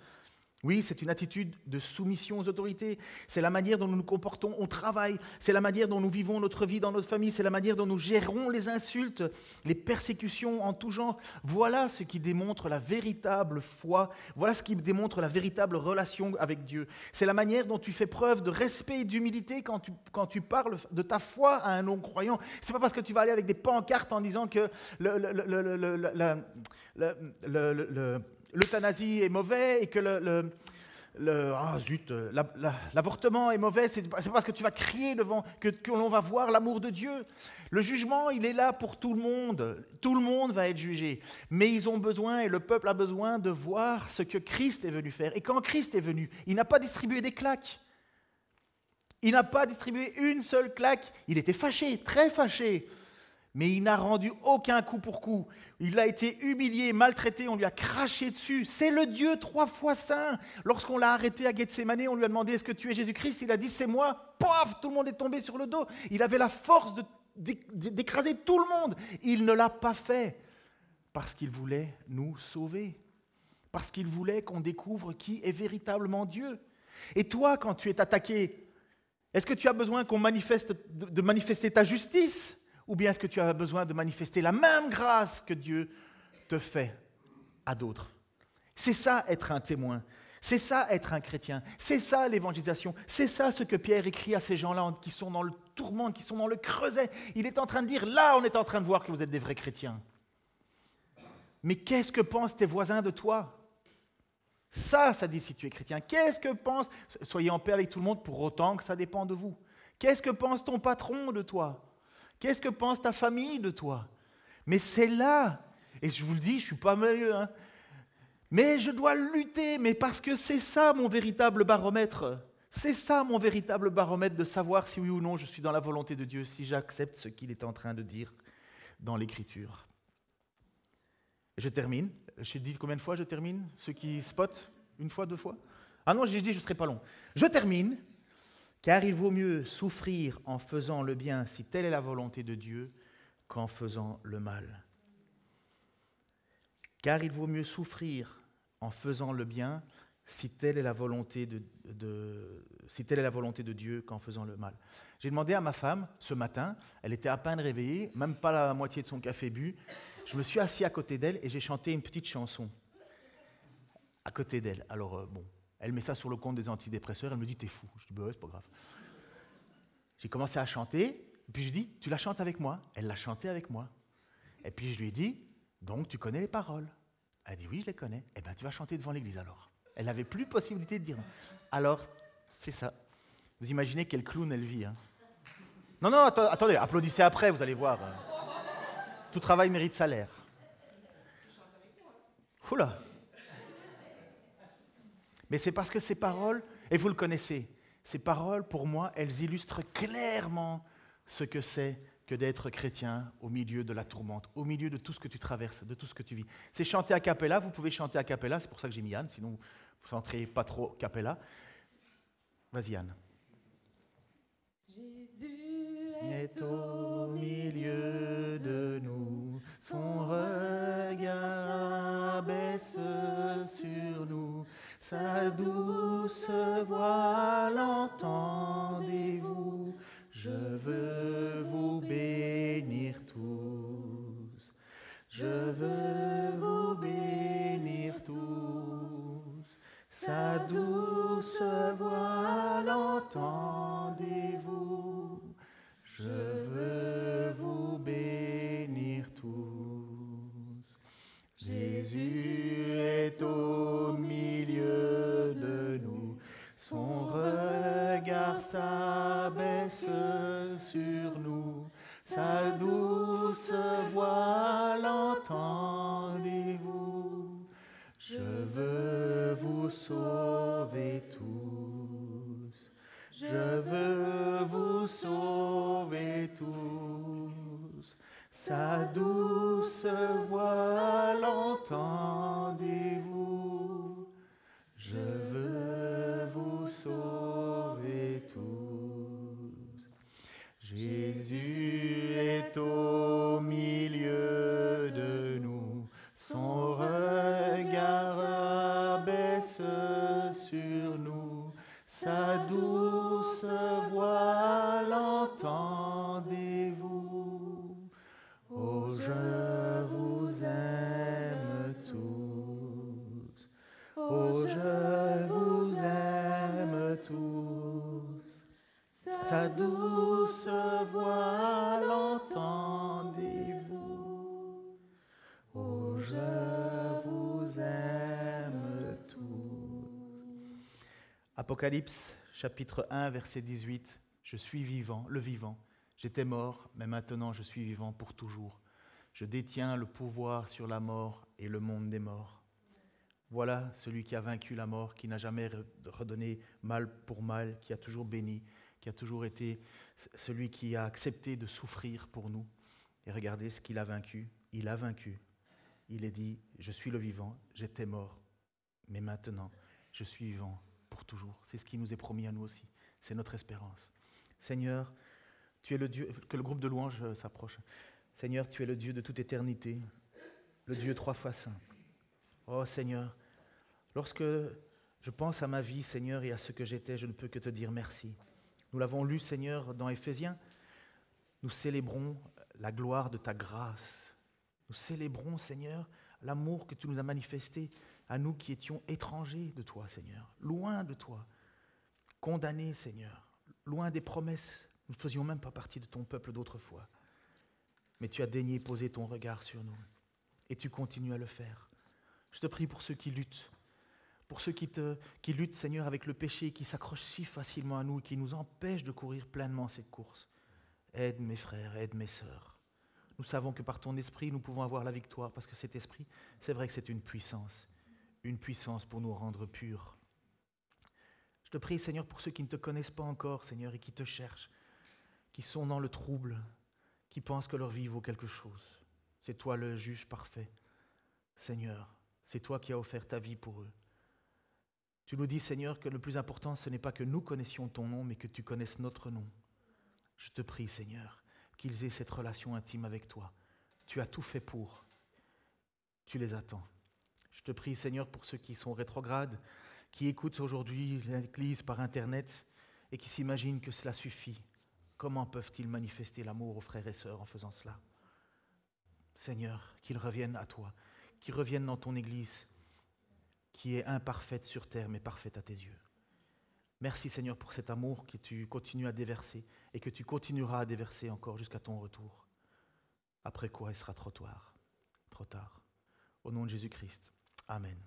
Oui, c'est une attitude de soumission aux autorités. C'est la manière dont nous nous comportons au travail. C'est la manière dont nous vivons notre vie dans notre famille. C'est la manière dont nous gérons les insultes, les persécutions en tout genre. Voilà ce qui démontre la véritable foi. Voilà ce qui démontre la véritable relation avec Dieu. C'est la manière dont tu fais preuve de respect et d'humilité quand tu parles de ta foi à un non-croyant. Ce n'est pas parce que tu vas aller avec des pancartes en disant que l'euthanasie est mauvais et que l'avortement est mauvais, c'est parce que tu vas crier devant, que l'on va voir l'amour de Dieu. Le jugement, il est là pour tout le monde. Tout le monde va être jugé. Mais ils ont besoin, et le peuple a besoin de voir ce que Christ est venu faire. Et quand Christ est venu, il n'a pas distribué des claques. Il n'a pas distribué une seule claque. Il était fâché, très fâché. Mais il n'a rendu aucun coup pour coup. Il a été humilié, maltraité, on lui a craché dessus. C'est le Dieu 3 fois saint. Lorsqu'on l'a arrêté à Gethsémani, on lui a demandé « Est-ce que tu es Jésus-Christ ?» Il a dit « C'est moi ». Paf, tout le monde est tombé sur le dos. Il avait la force d'écraser tout le monde. Il ne l'a pas fait parce qu'il voulait nous sauver. Parce qu'il voulait qu'on découvre qui est véritablement Dieu. Et toi, quand tu es attaqué, est-ce que tu as besoin de manifester ta justice ? Ou bien est-ce que tu as besoin de manifester la même grâce que Dieu te fait à d'autres? C'est ça être un témoin. C'est ça être un chrétien. C'est ça l'évangélisation. C'est ça ce que Pierre écrit à ces gens-là qui sont dans le tourment, qui sont dans le creuset. Il est en train de dire, là on est en train de voir que vous êtes des vrais chrétiens. Mais qu'est-ce que pensent tes voisins de toi? Ça dit si tu es chrétien. Qu'est-ce que pensent? Soyez en paix avec tout le monde pour autant que ça dépend de vous. Qu'est-ce que pense ton patron de toi? Qu'est-ce que pense ta famille de toi? Mais c'est là, et je vous le dis, je ne suis pas malheureux, hein, mais je dois lutter, mais parce que c'est ça mon véritable baromètre. C'est ça mon véritable baromètre de savoir si oui ou non je suis dans la volonté de Dieu, si j'accepte ce qu'il est en train de dire dans l'Écriture. Je termine. J'ai dit combien de fois je termine? Ceux qui spotent? Une fois, 2 fois? Ah non, j'ai dit je ne serai pas long. Je termine. Car il vaut mieux souffrir en faisant le bien, si telle est la volonté de Dieu, qu'en faisant le mal. Car il vaut mieux souffrir en faisant le bien, si telle est la volonté de Dieu, qu'en faisant le mal. J'ai demandé à ma femme, ce matin, elle était à peine réveillée, même pas la moitié de son café bu, je me suis assis à côté d'elle et j'ai chanté une petite chanson à côté d'elle. Alors, elle met ça sur le compte des antidépresseurs, elle me dit « T'es fou ». Je dis « Ouais, c'est pas grave ». J'ai commencé à chanter, et puis je dis « Tu la chantes avec moi ». Elle l'a chanté avec moi. Et puis je lui ai dit « Donc tu connais les paroles ». Elle a dit « Oui, je les connais ». « Eh bien, tu vas chanter devant l'église alors ». Elle n'avait plus possibilité de dire non. Alors, c'est ça. Vous imaginez quel clown elle vit. Hein. Non, attendez, applaudissez après, vous allez voir. Tout travail mérite salaire. Oula. Mais c'est parce que ces paroles, et vous le connaissez, ces paroles, pour moi, elles illustrent clairement ce que c'est que d'être chrétien au milieu de la tourmente, au milieu de tout ce que tu traverses, de tout ce que tu vis. C'est chanter a cappella, vous pouvez chanter a cappella, c'est pour ça que j'ai mis Yann, sinon vous ne chanterez pas trop cappella. Vas-y Yann. Jésus est au milieu de nous, son regard baisse sur nous, sa douce voix l'entendez-vous, je veux vous bénir tous, je veux vous bénir tous, sa douce voix l'entendez-vous, je veux vous bénir tous. Jésus est au milieu de nous, son regard s'abaisse sur nous, sa douce voix l'entendez-vous, je veux vous sauver tous, je veux vous sauver tous, sa douce voix l'entendez-vous, je veux vous sauver tous. Jésus est au milieu de nous, son regard baisse sur nous, sa douce voix l'entendez-vous. Oh, je vous aime tous. Oh, je vous aime tous. Sa douce voix l'entendez-vous. Oh, je vous aime tous. Apocalypse, chapitre 1, verset 18. Je suis vivant, le vivant. J'étais mort, mais maintenant je suis vivant pour toujours. Je détiens le pouvoir sur la mort et le monde des morts. Voilà celui qui a vaincu la mort, qui n'a jamais redonné mal pour mal, qui a toujours béni, qui a toujours été celui qui a accepté de souffrir pour nous. Et regardez ce qu'il a vaincu. Il a vaincu. Il est dit, je suis le vivant, j'étais mort, mais maintenant je suis vivant pour toujours. C'est ce qui nous est promis à nous aussi. C'est notre espérance. Seigneur, tu es le Dieu, que le groupe de louanges s'approche. Seigneur, tu es le Dieu de toute éternité, le Dieu trois fois saint. Oh Seigneur, lorsque je pense à ma vie, Seigneur, et à ce que j'étais, je ne peux que te dire merci. Nous l'avons lu, Seigneur, dans Éphésiens. Nous célébrons la gloire de ta grâce. Nous célébrons, Seigneur, l'amour que tu nous as manifesté à nous qui étions étrangers de toi, Seigneur, loin de toi, condamnés, Seigneur, loin des promesses. Nous ne faisions même pas partie de ton peuple d'autrefois. Mais tu as daigné poser ton regard sur nous. Et tu continues à le faire. Je te prie pour ceux qui luttent. Pour ceux qui luttent, Seigneur, avec le péché, qui s'accrochent si facilement à nous, qui nous empêchent de courir pleinement cette course. Aide mes frères, aide mes sœurs. Nous savons que par ton esprit, nous pouvons avoir la victoire, parce que cet esprit, c'est vrai que c'est une puissance pour nous rendre purs. Je te prie, Seigneur, pour ceux qui ne te connaissent pas encore, Seigneur, et qui te cherchent, qui sont dans le trouble, qui pensent que leur vie vaut quelque chose. C'est toi le juge parfait. Seigneur, c'est toi qui as offert ta vie pour eux. Tu nous dis, Seigneur, que le plus important, ce n'est pas que nous connaissions ton nom, mais que tu connaisses notre nom. Je te prie, Seigneur, qu'ils aient cette relation intime avec toi. Tu as tout fait pour. Tu les attends. Je te prie, Seigneur, pour ceux qui sont rétrogrades, qui écoutent aujourd'hui l'Église par Internet et qui s'imaginent que cela suffit. Comment peuvent-ils manifester l'amour aux frères et sœurs en faisant cela? Seigneur, qu'ils reviennent à toi, qu'ils reviennent dans ton Église, qui est imparfaite sur terre, mais parfaite à tes yeux. Merci, Seigneur, pour cet amour que tu continues à déverser et que tu continueras à déverser encore jusqu'à ton retour. Après quoi, il sera trop tard. Au nom de Jésus-Christ. Amen.